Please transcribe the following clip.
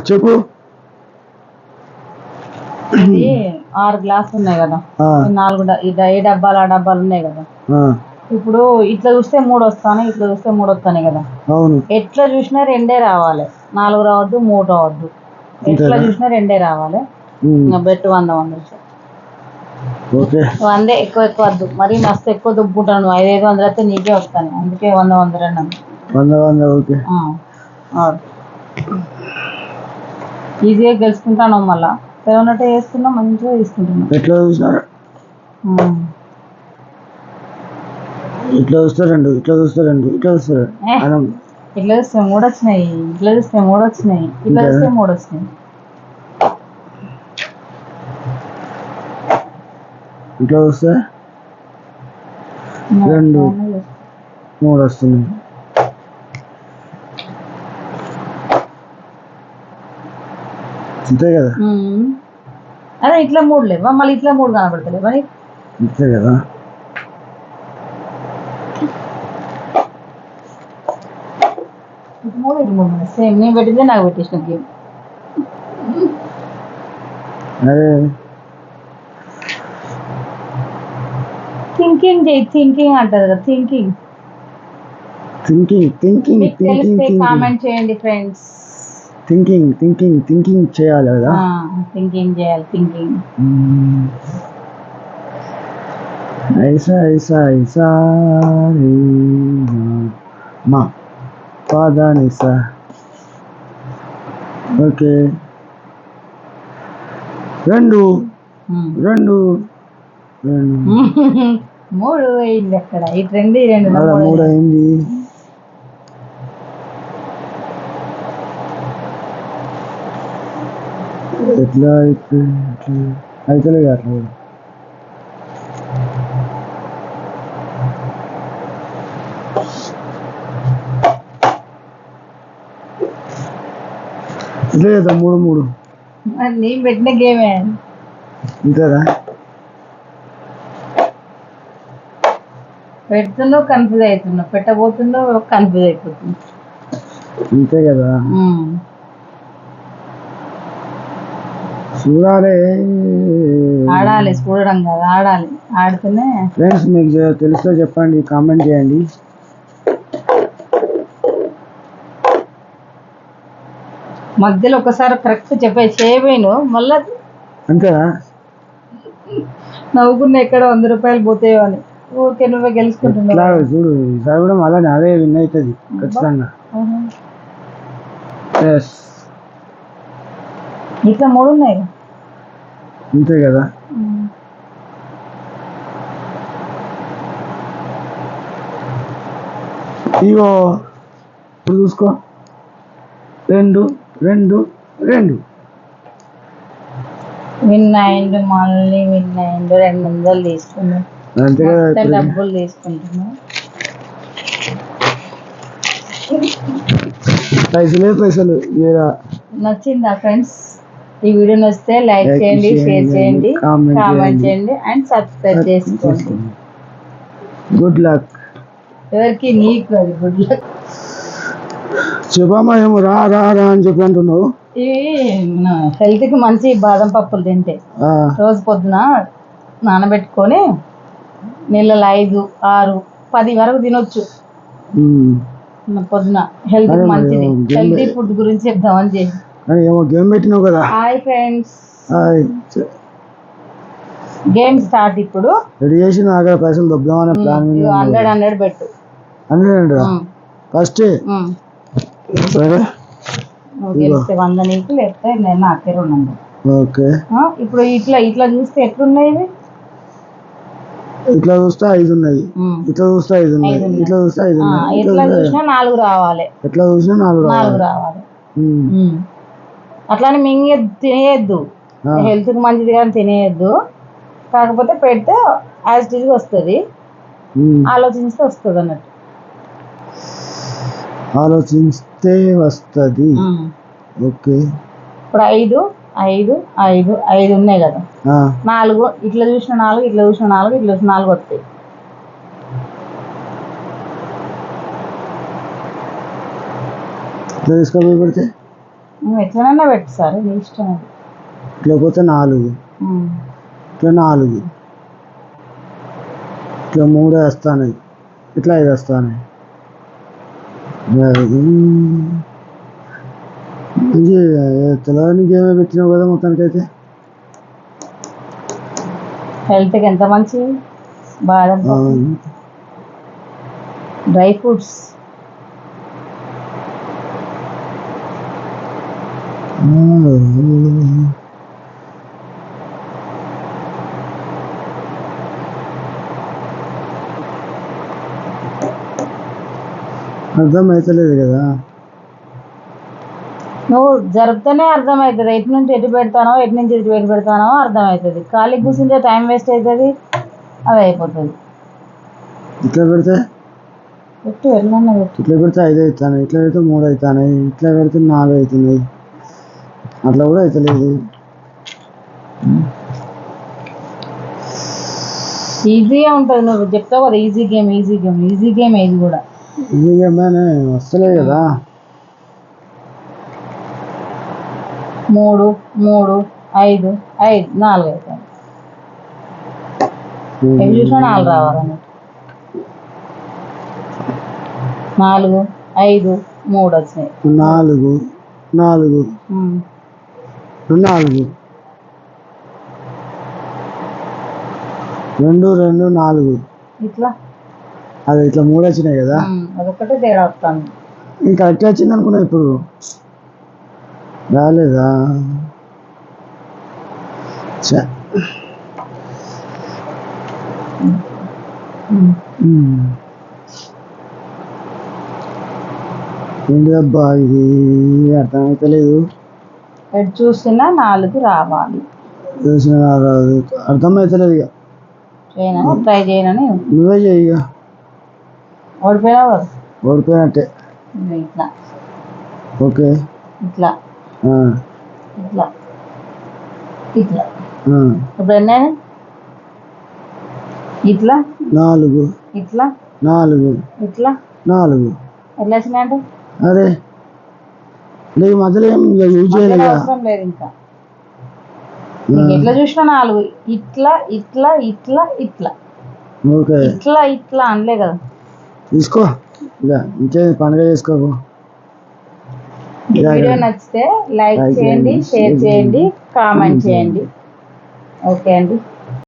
చెప్పు. ఇది 6 గ్లాసులు ఉన్నాయి కదా, 4 ఈ డబ్బాలు ఆ డబ్బాలు ఉన్నాయి కదా. ఇప్పుడు ఇట్లా చూస్తే 3 వస్తాయి, ఇట్లా చూస్తే 3 వస్తాయి కదా. అవును. ఎట్లా చూసినా 2 రావాలి, 4 రావద్దు, 3 రావద్దు. ఎట్లా చూసినా 2 రావాలి. బెట్ 100 100 ఎక్కువ వద్దు, మరి మస్తు ఎక్కువ దుబ్బుంటాను. 500 అయితే నీకే వస్తాను, అందుకే 100 200. ఈజీగా గెలుచుకుంటాను. మళ్ళా పెరుగునట్టే వేస్తున్నా, మంచిగా తీసుకుంటున్నా. ఎట్లా చూసినారు? ఇట్లా చూస్తారండి, ఇట్లా చూస్తారండి, ఇట్లా చూస్తారు. ఇట్లా చూస్తే 3 వచ్చినాయి, ఇట్లా చూస్తే 3 వచ్చినాయి, ఇట్లా చూస్తే 3 వచ్చినాయి. ఇట్లా చూస్తే 2 3 వస్తుంది. అంతే కదా. అదే ఇట్లా 3 లేవా, మళ్ళీ ఇట్లా 3 కనబడతలేవా? అంతే కదా. ఇటు 3 సేమ్. నేను పెట్టిందే నాకు పెట్టేసిన గేమ్. అదే థింకింగ్ చేయి, థింకింగ్ అంటారు కదా, థింకింగ్. కామెంట్ చేయండి ఫ్రెండ్స్. థింకింగ్ చేయాలి కదా. థింకింగ్ చేయాలి, థింకింగ్. ఐసా ఐసా ఐసా మా పాదానిసా. ఓకే. 2 3 అయింది అక్కడ. ఇటు 2 3 అయింది. ఎట్లా అయితే అట్లా లేదా 3 నేను పెట్టిన గేమే ఇంతేదా. పెడుతున్నావు కన్ఫ్యూజ్ అవుతున్నావు, పెట్టబోతున్నావు కన్ఫ్యూజ్ అయిపోతుంది. అంతే కదా. చూడాలి, ఆడాలి. చూడడం కాదు, ఆడాలి. ఆడితేనే. ఫ్రెండ్స్ మీకు తెలిస్తే చెప్పండి, కామెంట్ చేయండి. మధ్యలో ఒకసారి కరెక్ట్ చేయబోయాను, మళ్ళా అంతేనా. నవ్వుకున్న ఎక్కడ 100 రూపాయలు పోతాయో అని. ఊరికే నువ్వే గెలుచుకుంటున్నావు. చూడు, ఈసారి కూడా మళ్ళీ అదే విన్ అవుతుంది ఖచ్చితంగా. ఇట్లా 3 ఉన్నాయి. అంతే కదా. ఇగో ఇప్పుడు చూసుకో, 2 విన్ అయిండు, మళ్ళీ విన్ అయిండు. 200 తీసుకున్నాం. అంతే కదా. డబ్బులు తీసుకుంటున్నాం. పైసలు నచ్చిందా ఫ్రెండ్స్? ఈ వీడియో నచ్చితే లైక్ చేయండి, షేర్ చేయండి, కామెంట్ చేయండి అండ్ సబ్స్క్రైబ్ చేసుకోండి. Good luck. ఎవరికి? నీకు అది గుడ్ లక్. చెప్పమ్మా, ఏమో రా అని చెప్పి అంటున్నావు. ఇవి హెల్త్ కి మంచి బాదం పప్పులు తింటే రోజు పొద్దున నానబెట్టుకొని నీళ్ళలో 5 6 10 వరకు తినొచ్చు. పొద్దున హెల్త్ కి మంచిది. హెల్తీ ఫుడ్ గురించి చెప్దామని చేసి. గేమ్ పెట్టినావు కదా. Hi friends, game start. ఇప్పుడు రెడీ చేసి నా పైసలు దొబ్బుదామని ప్లాన్. 100 పెట్టు. 100 ఫస్ట్. సరే, గెలిస్తే 100 నీకు, లేకపోతే నాకే 200. ఓకే. ఇప్పుడు ఇట్లా చూస్తే ఎట్లున్నాయి? ఇట్లా చూస్తే 5 ఉన్నాయి, ఇట్లా చూస్తే 5 ఉన్నాయి, ఇట్లా చూస్తే 5 ఉన్నాయి. ఎట్లా చూసినా 4 రావాలి, ఎట్లా చూసినా 4 రావాలి. అట్లానే మింగే తినేయద్దు, హెల్త్ కి మంచిది కానీ తినేయద్దు. కాకపోతే పెడితే యాజ్ ఇట్ ఈజ్ వస్తుంది, ఆలోచిస్తే వస్తుంది అన్నట్టు. ఆలోచిస్తే వస్తుంది. ఓకే. ఇప్పుడు 5 ఉన్నాయి కదా. 4 ఇట్లా చూసిన 4, ఇట్లా చూసిన 4, ఇట్లా చూసిన 4 వస్తాయి. తీసుకోబోయి పెడితే నువ్వు ఎట్లనన్నా పెట్టు సార్, నీ ఇష్టం అది. ఇట్లా పోతే 4, ఇట్లా 4, ఇట్లా 3 వస్తాను, ఇట్లా 5 వస్తాను. తెలవడానికి ఏమో పెట్టినావు కదా మొత్తానికి అయితే. హెల్త్కి ఎంత మంచి బాదం పప్పు, డ్రై ఫ్రూట్స్. అర్థమవుతలేదు కదా. నువ్వు జరుపుతూనే అర్థమవుతుంది, ఎటు నుంచి ఎటు పెడతానో, ఎటు నుంచి ఎటు పెడతానో అర్థమవుతుంది. ఖాళీ కూర్చుంటే టైం వేస్ట్ అవుతుంది, అది అయిపోతుంది. ఇట్లా పెడితే పెట్టు, వెళ్ళన్నా పెట్టు. ఇట్లా పెడితే 5 అవుతాయి, ఇట్లా పెడితే 3 అవుతాయి, ఇట్లా పెడితే 4 అవుతున్నాయి. అట్లా కూడా అవుతలేదు. ఈజీగా ఉంటుంది, నువ్వు చెప్తావు కదా easy game easy game, easy game ఇది కూడా. ఈజీ గేమ్ వస్తలేదు కదా. 3, 3, 5, 5, 4 అవుతాయి. ఎవి చూసినా 4 రావాలన్నట్టు. 4, 5, 3 వచ్చినాయి. 4, 4, 4, 2, 2, 4. ఇట్లా అది ఇట్లా 3 వచ్చినాయి కదా. అదొక్కటే తేడా వస్తుంది. ఇంకా కరెక్ట్ వచ్చింది అనుకున్నా, ఇప్పుడు రాలేదా. ఏంటి అబ్బా ఇది అర్థమవుతలేదు. ఎటు చూసినా 4 రావాలి. చూసిన రాదు, అర్థమవుతలేదు. ఇక చేయనా, ట్రై చేయనని. నువ్వే చేయి ఇక. ఓడిపోయావు కదా. ఓడిపోయినట్టే. ఇట్లా ఓకే. ఇట్లా ఇట్లా ఇట్లా. ఇప్పుడు ఎన్నైనా ఇట్లా 4, ఇట్లా 4, ఇట్లా 4. ఎట్లా వచ్చినాయంటే అరే నీకు మధ్యలో ఏం యూజ్ చేయలేదు. అవసరం లేదు ఇంకా. నీకు ఎట్లా చూసినా 4. ఇట్లా ఇట్లా ఇట్లా ఇట్లా. ఓకే. ఇట్లా ఇట్లా అనలే కదా. తీసుకో ఇక, ఇంకే పండుగ చేసుకోకు. వీడియో నచ్చితే లైక్ చేయండి, షేర్ చేయండి, కామెంట్ చేయండి. ఓకే అండి.